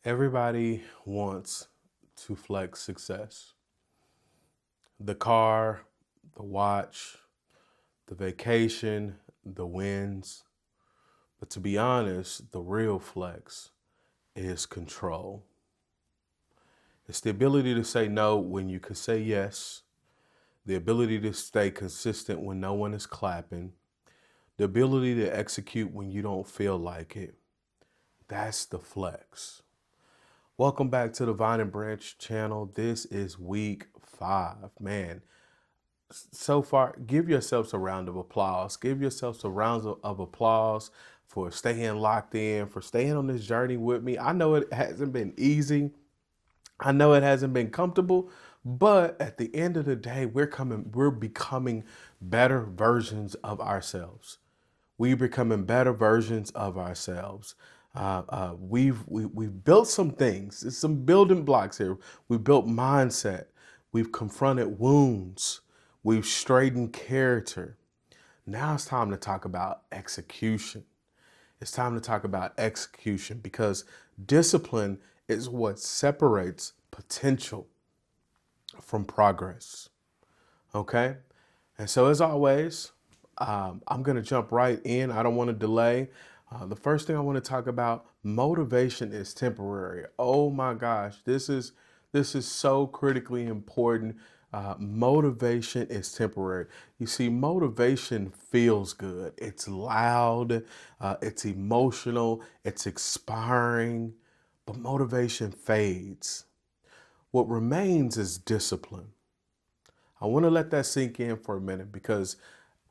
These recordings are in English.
Everybody wants to flex success. The car, the watch, the vacation, the wins. But to be honest, the real flex is control. It's the ability to say no when you can say yes, the ability to stay consistent when no one is clapping, the ability to execute when you don't feel like it. That's the flex. Welcome back to the Vine and Branch channel. This is week 5. Man, so far, give yourselves a round of applause. Give yourselves a round of applause for staying locked in, for staying on this journey with me. I know it hasn't been easy. I know it hasn't been comfortable, but at the end of the day, we're becoming better versions of ourselves. We're becoming better versions of ourselves. We've built some things. It's some building blocks here. We've built mindset. We've confronted wounds. We've straightened character. Now it's time to talk about execution. It's time to talk about execution because discipline is what separates potential from progress. Okay? And so, as always, I'm going to jump right in. I don't want to delay. The first thing I want to talk about, motivation is temporary. Oh my gosh, this is so critically important. Motivation is temporary. You see, motivation feels good. It's loud, it's emotional, it's expiring, but motivation fades. What remains is discipline. I want to let that sink in for a minute because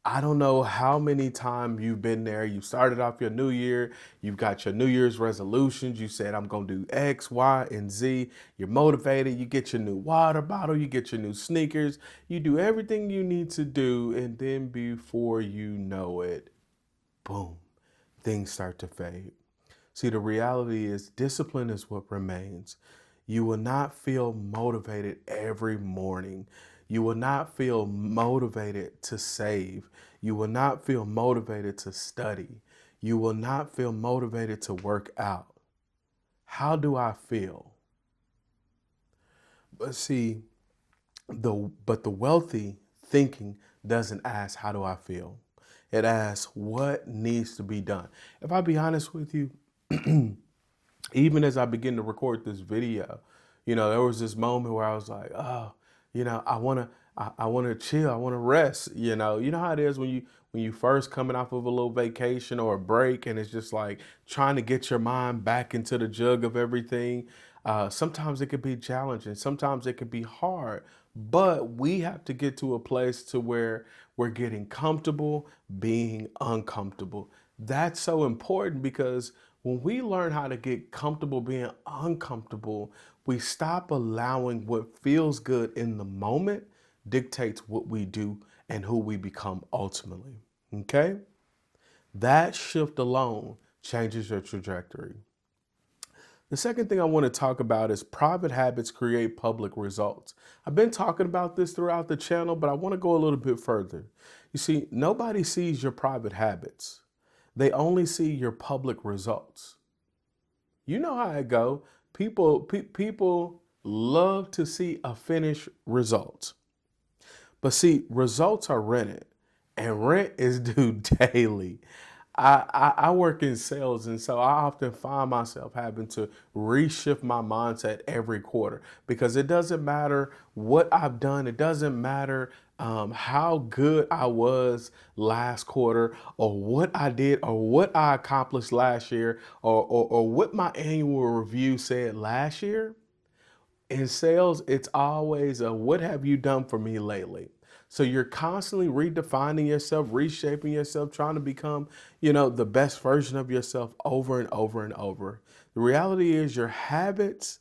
I don't know how many times you've been there. You started off your new year, you've got your New Year's resolutions. You said, I'm going to do X, Y, and Z. You're motivated. You get your new water bottle, you get your new sneakers, you do everything you need to do. And then before you know it, boom, things start to fade. See, the reality is discipline is what remains. You will not feel motivated every morning. You will not feel motivated to save. You will not feel motivated to study. You will not feel motivated to work out. How do I feel? But see, the wealthy thinking doesn't ask how do I feel? It asks what needs to be done. If I be honest with you, even as I begin to record this video, there was this moment where I was like, oh, I want to chill. I want to rest. You know how it is when you first coming off of a little vacation or a break, and it's just like trying to get your mind back into the jug of everything. Sometimes it can be challenging. Sometimes it can be hard, but we have to get to a place to where we're getting comfortable being uncomfortable. That's so important because when we learn how to get comfortable being uncomfortable, we stop allowing what feels good in the moment dictates what we do and who we become ultimately. Okay? That shift alone changes your trajectory. The second thing I want to talk about is private habits create public results. I've been talking about this throughout the channel, but I want to go a little bit further. You see, nobody sees your private habits. They only see your public results. You know how it go. People love to see a finished result. But see, results are rented and rent is due daily. I work in sales, and so I often find myself having to reshift my mindset every quarter because it doesn't matter what I've done. It doesn't matter how good I was last quarter or what I did or what I accomplished last year or what my annual review said last year. In sales, it's always a what have you done for me lately? So you're constantly redefining yourself, reshaping yourself, trying to become, the best version of yourself over and over and over. The reality is your habits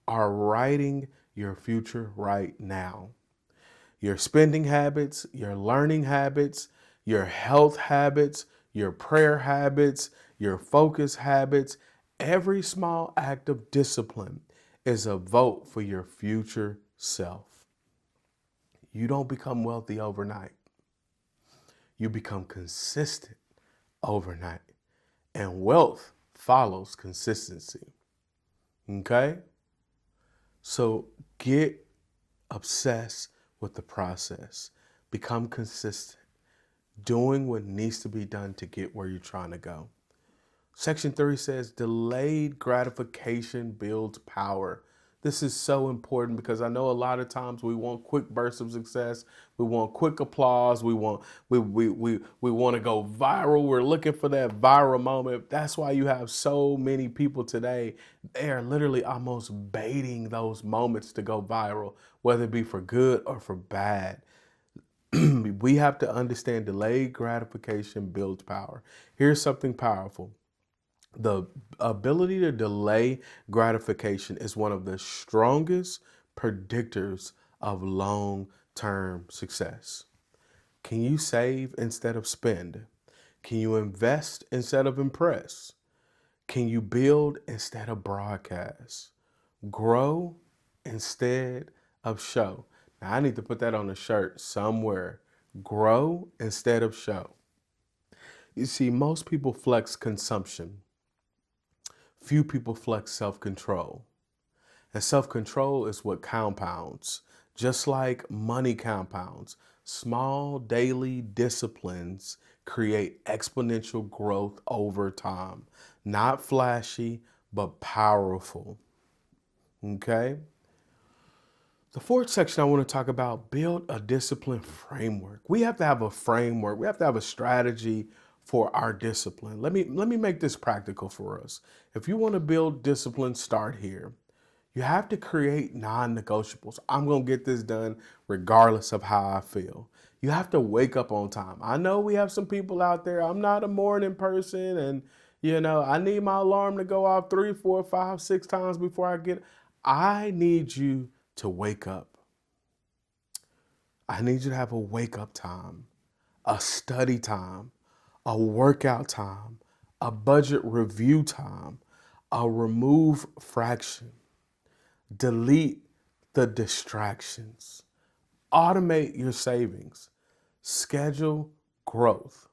are writing your future right now. Your spending habits, your learning habits, your health habits, your prayer habits, your focus habits, every small act of discipline is a vote for your future self. You don't become wealthy overnight. You become consistent overnight. And wealth follows consistency. Okay? So get obsessed with the process. Become consistent, doing what needs to be done to get where you're trying to go. Section 3 says delayed gratification builds power. This is so important because I know a lot of times we want quick bursts of success. We want quick applause. We want to go viral. We're looking for that viral moment. That's why you have so many people today. They are literally almost baiting those moments to go viral, whether it be for good or for bad. We have to understand delayed gratification builds power. Here's something powerful. The ability to delay gratification is one of the strongest predictors of long-term success. Can you save instead of spend? Can you invest instead of impress? Can you build instead of broadcast? Grow instead of show. Now, I need to put that on a shirt somewhere. Grow instead of show. You see, most people flex consumption. Few people flex self-control. And self-control is what compounds. Just like money compounds, small daily disciplines create exponential growth over time. Not flashy, but powerful. Okay? The fourth section I want to talk about, build a discipline framework. We have to have a framework. We have to have a strategy for our discipline. Let me make this practical for us. If you want to build discipline, start here. You have to create non-negotiables. I'm going to get this done regardless of how I feel. You have to wake up on time. I know we have some people out there. I'm not a morning person, and I need my alarm to go off 3, 4, 5, 6 times before I get. I need you to wake up. I need you to have a wake up time, a study time, a workout time, a budget review time, a remove fraction, delete the distractions, automate your savings, schedule growth.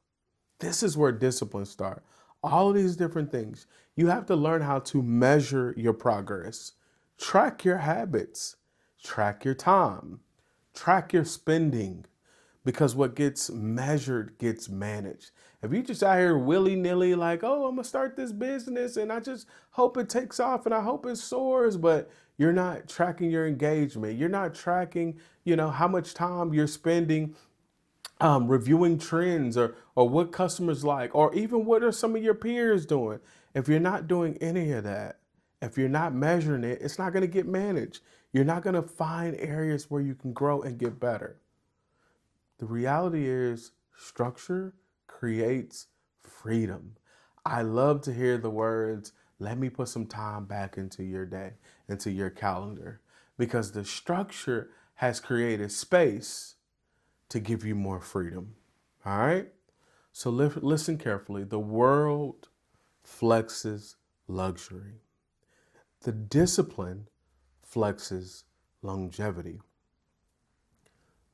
This is where discipline starts. All of these different things. You have to learn how to measure your progress, track your habits, track your time, track your spending, because what gets measured gets managed. If you just out here willy-nilly like, oh, I'm gonna start this business and I just hope it takes off and I hope it soars, but you're not tracking your engagement. You're not tracking, how much time you're spending reviewing trends or what customers like, or even what are some of your peers doing. If you're not doing any of that, if you're not measuring it, it's not going to get managed. You're not going to find areas where you can grow and get better. The reality is structure creates freedom. I love to hear the words, let me put some time back into your day, into your calendar, because the structure has created space to give you more freedom. All right? So listen carefully. The world flexes luxury. The discipline flexes longevity.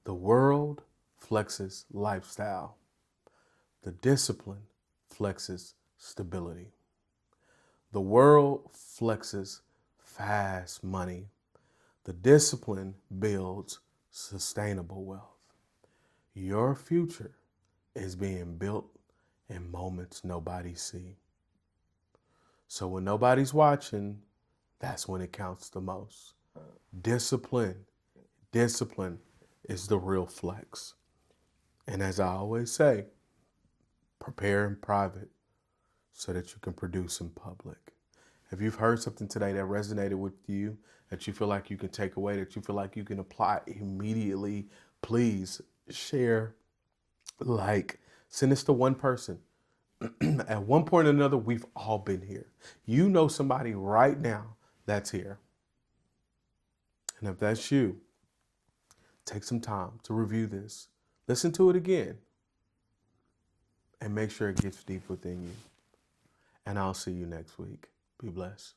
The world flexes lifestyle. The discipline flexes stability. The world flexes fast money. The discipline builds sustainable wealth. Your future is being built in moments nobody see. So when nobody's watching, that's when it counts the most. Discipline is the real flex. And as I always say, prepare in private so that you can produce in public. If you've heard something today that resonated with you, that you feel like you can take away, that you feel like you can apply immediately, please share, send this to one person. At one point or another, we've all been here. You know somebody right now that's here. And if that's you, take some time to review this. Listen to it again. And make sure it gets deep within you. And I'll see you next week. Be blessed.